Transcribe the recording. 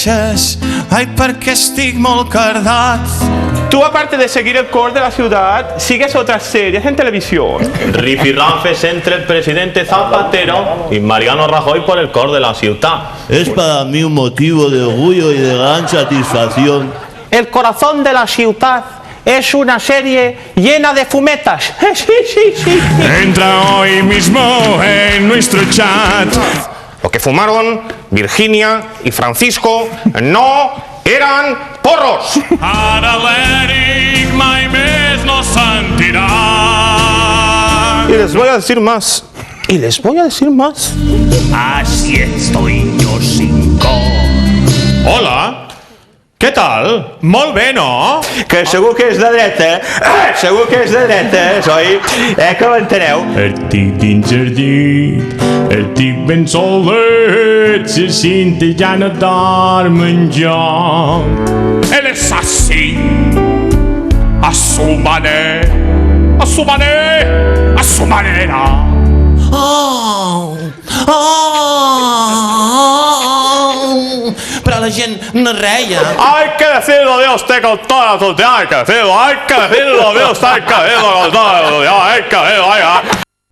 queixes, ai, perquè estic molt cardat. Tú, aparte de seguir el core de la ciudad, sigues otras series en televisión. Rifirrafes entre el presidente Zapatero y Mariano Rajoy por el core de la ciudad. Es para mí un motivo de orgullo y de gran satisfacción. El corazón de la ciudad es una serie llena de fumetas. Sí. Entra hoy mismo en nuestro chat. Lo que fumaron Virginia y Francisco no eran porros. Ara l'Eric mai més no sentirà. Y les voy a decir más. Así estoy yo sin Hola, què tal? Molt bé, no? Que segur que és de dreta. Segur que és de dreta, oi? Que m'enteneu? El tic dins el llit, el tic ben solet, se sente ja no dorm enlloc. Él es así, a su manera, a su manera, a su manera. Però la gent no reia. Hay que decirlo de usted con toda la sociedad, hay que decirlo de usted con toda la sociedad, hay que decirlo.